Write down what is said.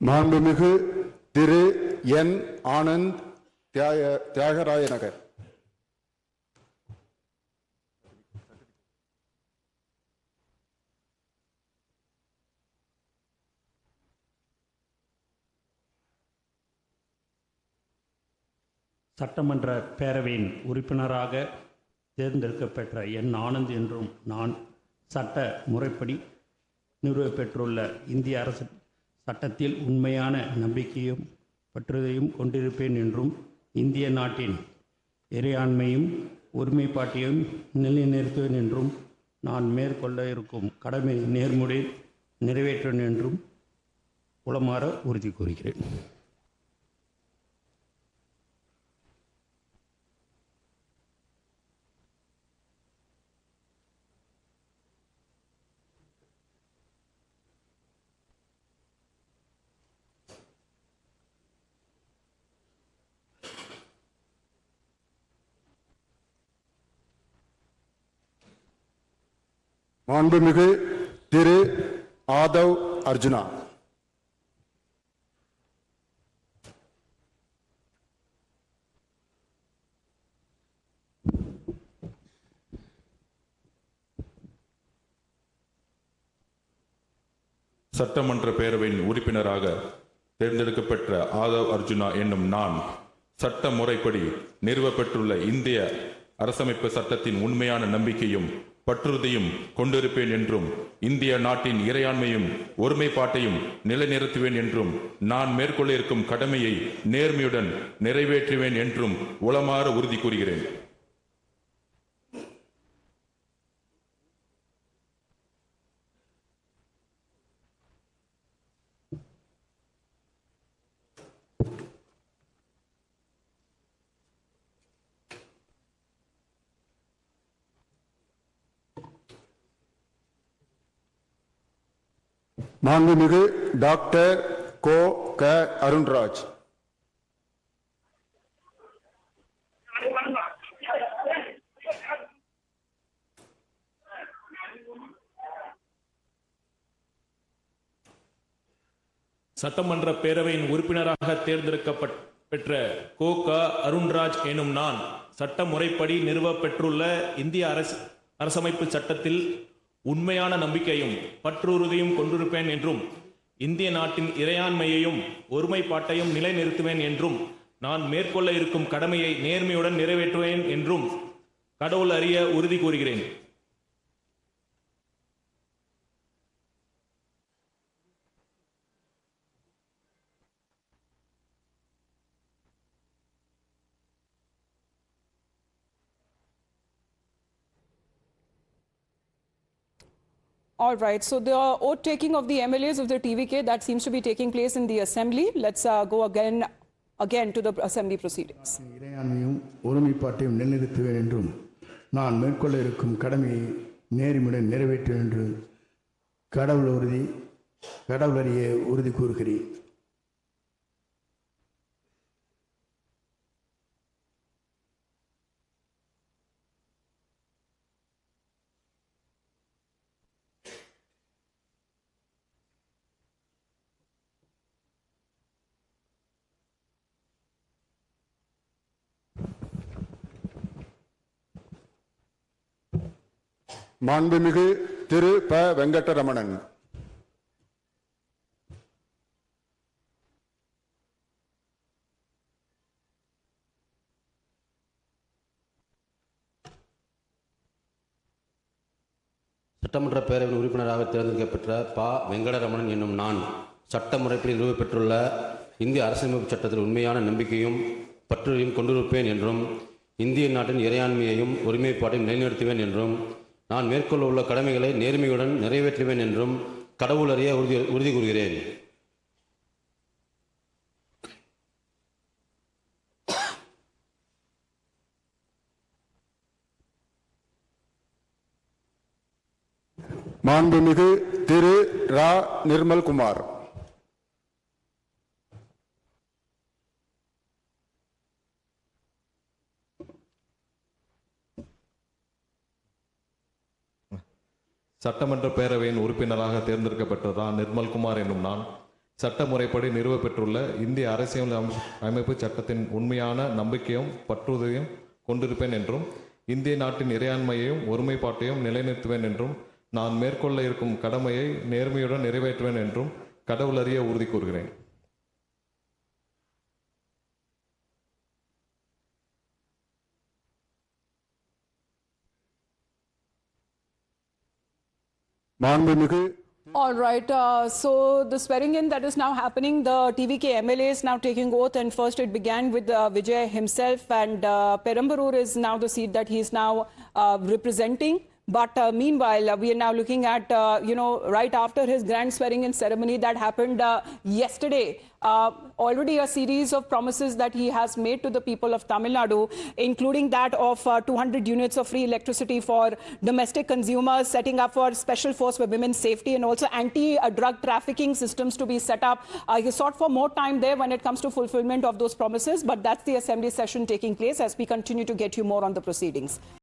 மாண்புமிகு திரு என் ஆனந்த் தியாகராய நகர். சட்டமன்ற பேரவையின் உறுப்பினராக தேர்ந்தெடுக்கப்பெற்ற என் ஆனந்த் என்றும் நான் சட்ட முறைப்படி நிறுவப்பெற்றுள்ள இந்திய அரசு சட்டத்தில் உண்மையான நம்பிக்கையும் பற்றுதையும் கொண்டிருப்பேன் என்றும் இந்திய நாட்டின் இறையாண்மையும் ஒருமைப்பாட்டையும் நிலைநிறுத்துவேன் என்றும் நான் மேற்கொள்ள இருக்கும் கடமை நேர்முறையில் நிறைவேற்றுவேன் என்றும் உளமாற உறுதி கூறுகிறேன். மாண்புமிகு திரு ஆதவ் அர்ஜுனா. சட்டமன்ற பேரவையின் உறுப்பினராக தேர்ந்தெடுக்கப்பெற்ற ஆதவ் அர்ஜுனா என்னும் நான் சட்ட முறைப்படி நிறுவப்பெற்றுள்ள இந்திய அரசமைப்பு சட்டத்தின் உண்மையான நம்பிக்கையும் பற்றுறுதியும் கொண்டிருப்பேன் என்றும் இந்திய நாட்டின் இறையாண்மையும் ஒருமைப்பாட்டையும் நிலைநிறுத்துவேன் என்றும் நான் மேற்கொள்ள இருக்கும் கடமையை நேர்மையுடன் நிறைவேற்றுவேன் என்றும் உளமாற உறுதி கூறுகிறேன். மாண்புமிகு டாக்டர் கோ க அருண்ராஜ். சட்டமன்ற பேரவையின் உறுப்பினராக தேர்ந்தெடுக்கப்பெற்ற கோ க அருண்ராஜ் எனும் நான் சட்ட முறைப்படி நிறுவப்பெற்றுள்ள இந்திய அரசமைப்பு சட்டத்தில் உண்மையான நம்பிக்கையும் பற்றுறுதியும் கொண்டிருப்பேன் என்றும் இந்திய நாட்டின் இறையாண்மையையும் ஒருமைப்பாட்டையும் நிலைநிறுத்துவேன் என்றும் நான் மேற்கொள்ள இருக்கும் கடமையை நேர்மையுடன் நிறைவேற்றுவேன் என்றும் கடவுள் அறிய உறுதி கூறுகிறேன். All right, so the oath taking of the MLAs of the TVK that seems to be taking place in the assembly. Let's go again to the assembly proceedings. இறையாண்மையும் ஒருமைப்பாட்டையும் நிலைநிறுத்துவேன் என்றும் நான் மேற்கொள்ள இருக்கும் கடமையை நேர்மையுடன் நிறைவேற்றுவேன் என்று கடவுள் அறிய உறுதி கூறுகிறேன். மாண்புமிகு திரு ப வெங்கடரமணன். சட்டமன்ற பேரவையின் உறுப்பினராக தேர்ந்தெடுக்கப்பெற்ற ப வெங்கடரமணன் என்னும் நான் சட்ட முறைப்படி நிறுவப்பெற்றுள்ள இந்திய அரசியலமைப்பு சட்டத்தில் உண்மையான நம்பிக்கையும் பற்றுறுதியும் கொண்டிருப்பேன் என்றும் இந்திய நாட்டின் இறையாண்மையையும் ஒருமைப்பாட்டையும் நிலைநிறுத்துவேன் என்றும் நான் மேற்கொள்ள உள்ள கடமைகளை நேர்மையுடன் நிறைவேற்றுவேன் என்றும் கடவுள் அறிய உறுதி கூறுகிறேன். மாண்புமிகு திரு ரா நிர்மல்குமார். சட்டமன்ற பேரவையின் உறுப்பினராக தேர்ந்தெடுக்கப்பட்டதா நிர்மல்குமார் என்னும் நான் சட்ட முறைப்படி நிறுவப்பெற்றுள்ள இந்திய அரசியல் அமைப்பு சட்டத்தின் உண்மையான நம்பிக்கையும் பற்றுதலையும் கொண்டிருப்பேன் என்றும் இந்திய நாட்டின் இறையாண்மையையும் ஒருமைப்பாட்டையும் நிலைநிறுத்துவேன் என்றும் நான் மேற்கொள்ள இருக்கும் கடமையை நேர்மையுடன் நிறைவேற்றுவேன் என்றும் கடவுளறிய உறுதி கூறுகிறேன். மாண்புமிகு All right, so the swearing in that is now happening, the TVK MLA is now taking oath, and first it began with Vijay himself, and Perambalur is now the seat that he is now representing. But meanwhile, we are now looking at, right after his grand swearing-in ceremony that happened yesterday, already a series of promises that he has made to the people of Tamil Nadu, including that of 200 units of free electricity for domestic consumers, setting up for special force for women's safety, and also anti-drug trafficking systems to be set up. He sought for more time there when it comes to fulfillment of those promises, but that's the assembly session taking place as we continue to get you more on the proceedings.